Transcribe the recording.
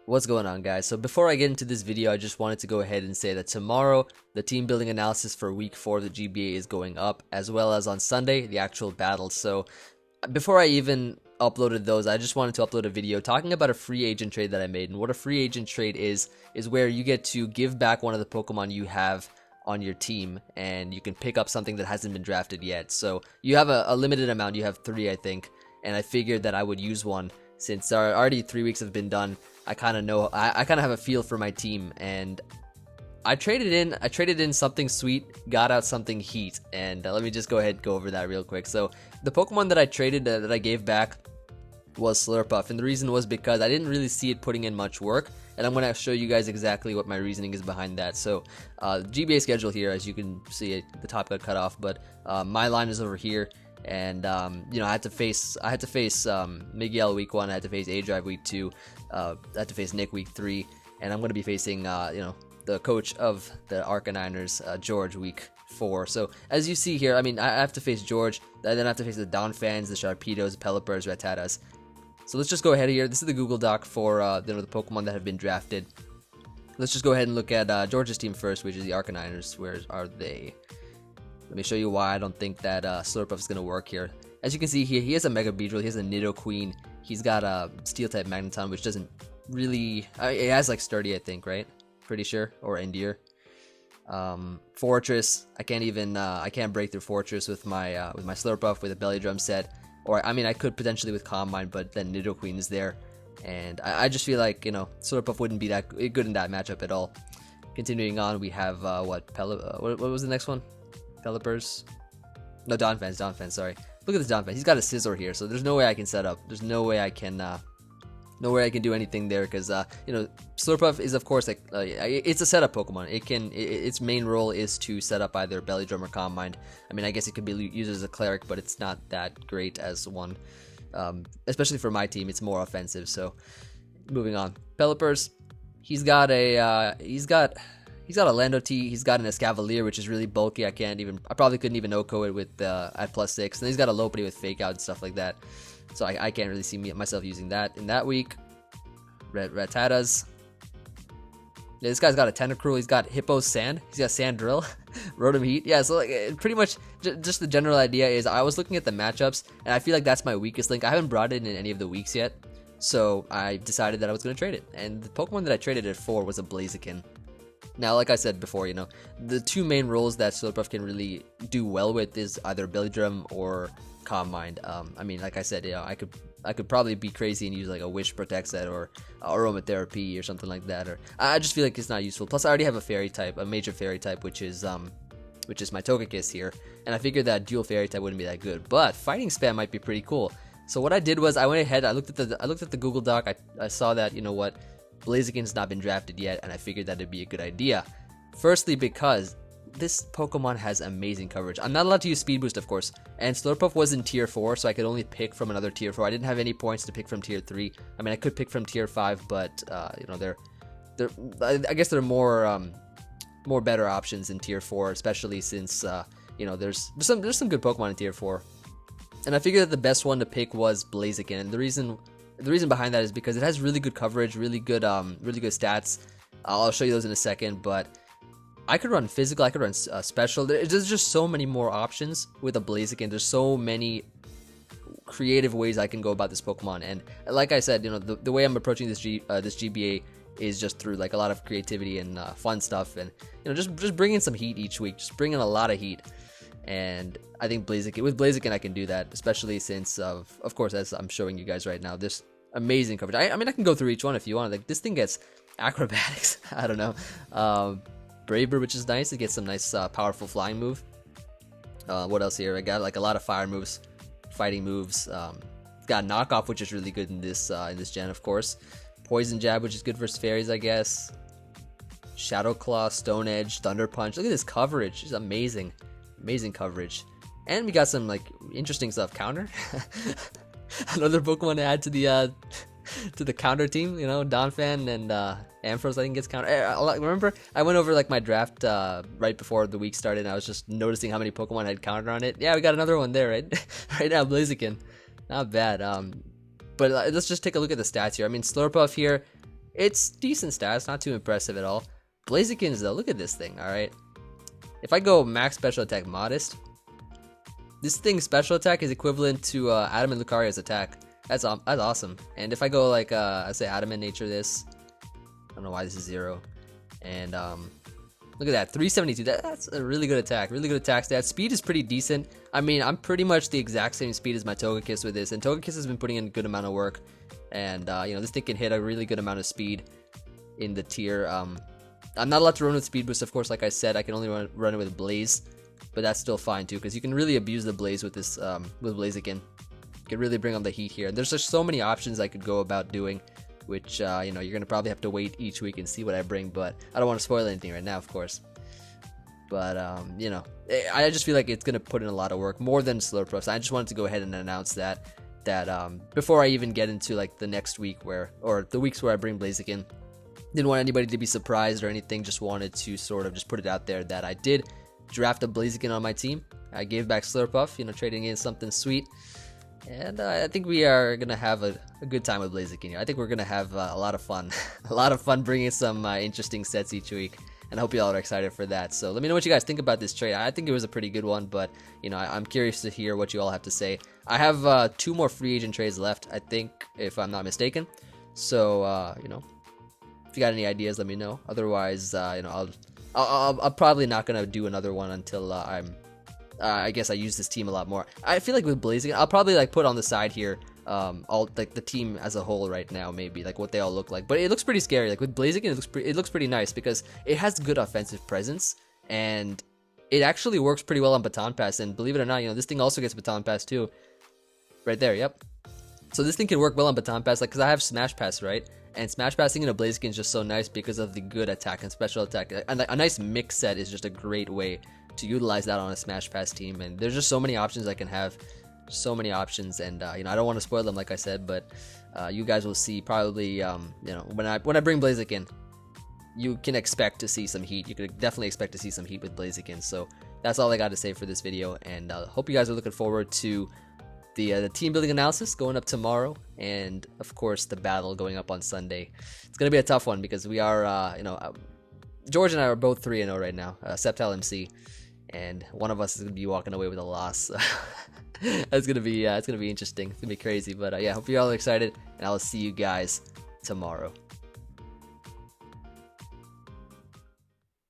What's going on, guys? So before I get into this video, I just wanted to go ahead and say that tomorrow the team building analysis for week 4 of the GBA is going up, as well as on Sunday the actual battles. So before I even uploaded those, I just wanted to upload a video talking about a free agent trade that I made. And what a free agent trade is where you get to give back one of the Pokemon you have on your team, and you can pick up something that hasn't been drafted yet. So you have a limited amount. You have 3, I think, and I figured that I would use one since already 3 weeks have been done. I kind of know, I kind of have a feel for my team, and I traded in something sweet, got out something heat, and let me just go ahead and go over that real quick. So the Pokemon that I traded, that I gave back, was Slurpuff, and the reason was because I didn't really see it putting in much work, and I'm going to show you guys exactly what my reasoning is behind that. So GBA schedule here, as you can see, the top got cut off, but my line is over here. And you know, I had to face Miguel week 1, I had to face A-Drive week 2, I had to face Nick week 3, and I'm going to be facing you know, the coach of the Arcaniners, George, week 4. So as you see here, I mean, I have to face George, then I have to face the Donphans, the Sharpedos, Pelipper's, Rattatas. So let's just go ahead here. This is the Google Doc for you know, the Pokemon that have been drafted. Let's just go ahead and look at George's team first, which is the Arcaniners. Where are they? Let me show you why I don't think that Slurpuff is going to work here. As you can see here, he has a Mega Beedrill, he has a Nidoqueen, he's got a Steel-type Magneton, which doesn't really... it has like Sturdy, I think, right? Pretty sure. Or Endear. Fortress, I can't break through Fortress with my Slurpuff with a Belly Drum set. Or, I mean, I could potentially with Calm Mind, but then Nidoqueen is there. And I just feel like, you know, Slurpuff wouldn't be that good in that matchup at all. Continuing on, we have, what was the next one? Pelipper's? No, Donphans, sorry. Look at this Donphan. He's got a Scizor here, so there's no way I can set up. There's no way I can do anything there, because you know, Slurpuff is of course like it's a setup Pokemon. Its main role is to set up either Belly Drum or Calm Mind. I mean, I guess it could be used as a Cleric, but it's not that great as one. Especially for my team, it's more offensive. So moving on, Pelipper's. He's got a Lando T, he's got an Escavalier, which is really bulky. I probably couldn't even OHKO it with at +6. And he's got a Lopunny with Fake Out and stuff like that. So I can't really see myself using that in that week. Rattatas. Yeah, this guy's got a Tentacruel, he's got Hippo Sand, he's got Sandrill, Rotom Heat. Yeah, so like pretty much just the general idea is I was looking at the matchups, and I feel like that's my weakest link. I haven't brought it in any of the weeks yet, so I decided that I was going to trade it. And the Pokemon that I traded it for was a Blaziken. Now, like I said before, you know, the two main roles that Slurpuff can really do well with is either Belly Drum or Calm Mind. I mean, like I said, you know, I could probably be crazy and use like a Wish Protect set or Aromatherapy or something like that. Or I just feel like it's not useful. Plus, I already have a Fairy type, a major Fairy type, which is my Togekiss here, and I figured that dual Fairy type wouldn't be that good. But Fighting Spam might be pretty cool. So what I did was I went ahead, I looked at the Google Doc. I saw that, you know what, Blaziken's not been drafted yet, and I figured that it'd be a good idea. Firstly, because this Pokemon has amazing coverage. I'm not allowed to use Speed Boost, of course, and Slurpuff was in Tier 4, so I could only pick from another Tier 4. I didn't have any points to pick from Tier 3. I mean, I could pick from Tier 5, but you know, I guess there are more better options in Tier 4, especially since you know, there's some good Pokemon in Tier 4. And I figured that the best one to pick was Blaziken, and the reason behind that is because it has really good coverage, really good stats. I'll show you those in a second, but I could run physical, I could run special. There's just so many more options with a Blaziken. There's so many creative ways I can go about this Pokemon, and like I said, you know, the way I'm approaching this GBA is just through like a lot of creativity and fun stuff, and you know, just bring in some heat each week, just bring in a lot of heat. And I think with Blaziken I can do that, especially since of course, as I'm showing you guys right now, this amazing coverage. I mean, I can go through each one if you want. Like, this thing gets acrobatics. I don't know. Braver, which is nice. It gets some nice powerful flying move. What else here? I got like a lot of fire moves, fighting moves. Got knockoff, which is really good in this gen, of course. Poison Jab, which is good versus fairies, I guess. Shadow Claw, Stone Edge, Thunder Punch. Look at this coverage. It's amazing. Amazing coverage. And we got some like interesting stuff. Counter. Another Pokemon to add to the counter team. You know, Donphan and Ampharos, I think, gets counter. Remember, I went over like my draft right before the week started, and I was just noticing how many Pokemon had counter on it. Yeah, we got another one there, right? Right now, Blaziken. Not bad. But let's just take a look at the stats here. I mean, Slurpuff here, It's decent stats, not too impressive at all. Blazikins though, look at this thing, alright? If I go max special attack modest, this thing's special attack is equivalent to Adam and Lucaria's attack. That's awesome. And if I go like, I say Adamant nature this, I don't know why this is 0. And look at that, 372, that's a really good attack, stat. Speed is pretty decent. I mean, I'm pretty much the exact same speed as my Togekiss with this, and Togekiss has been putting in a good amount of work. And, you know, this thing can hit a really good amount of speed in the tier. I'm not allowed to run with Speed Boost, of course, like I said, I can only run it with Blaze. But that's still fine too, because you can really abuse the Blaze with this, with Blaziken. You can really bring on the heat here. There's just so many options I could go about doing, which, you know, you're going to probably have to wait each week and see what I bring, but I don't want to spoil anything right now, of course. But, you know, I just feel like it's going to put in a lot of work, more than Slurpuff. So I just wanted to go ahead and announce that before I even get into, like, the next week or the weeks where I bring Blaziken. Didn't want anybody to be surprised or anything, just wanted to sort of just put it out there that I did draft a Blaziken on my team. I gave back Slurpuff, you know, trading in something sweet. And I think we are going to have a good time with Blaziken here. I think we're going to have a lot of fun. A lot of fun bringing some interesting sets each week. And I hope you all are excited for that. So let me know what you guys think about this trade. I think it was a pretty good one, but, you know, I'm curious to hear what you all have to say. I have 2 more free agent trades left, I think, if I'm not mistaken. So, you know, if you got any ideas, let me know. Otherwise, you know, I'm probably not gonna do another one until I guess I use this team a lot more. I feel like with Blaziken, I'll probably like put on the side here, all like the team as a whole right now, maybe like what they all look like. But it looks pretty scary. Like with Blaziken, it looks pretty nice because it has good offensive presence and it actually works pretty well on Baton Pass. And believe it or not, you know, this thing also gets Baton Pass too. Right there, yep. So this thing can work well on Baton Pass, like because I have Smash Pass, right? And Smash Passing in a Blaziken is just so nice because of the good attack and special attack. And a nice mix set is just a great way to utilize that on a Smash Pass team. And there's just so many options I can have, so many options. And you know, I don't want to spoil them, like I said, but you guys will see probably, you know, when I bring Blaziken, you can expect to see some heat. You could definitely expect to see some heat with Blaziken. So that's all I got to say for this video. And hope you guys are looking forward to the team building analysis going up tomorrow, and of course the battle going up on Sunday. It's gonna be a tough one because we are, you know, George and I are both 3-0 right now, Septile MC, and one of us is gonna be walking away with a loss. It's gonna be interesting. It's gonna be crazy, but yeah, hope you all are excited, and I will see you guys tomorrow.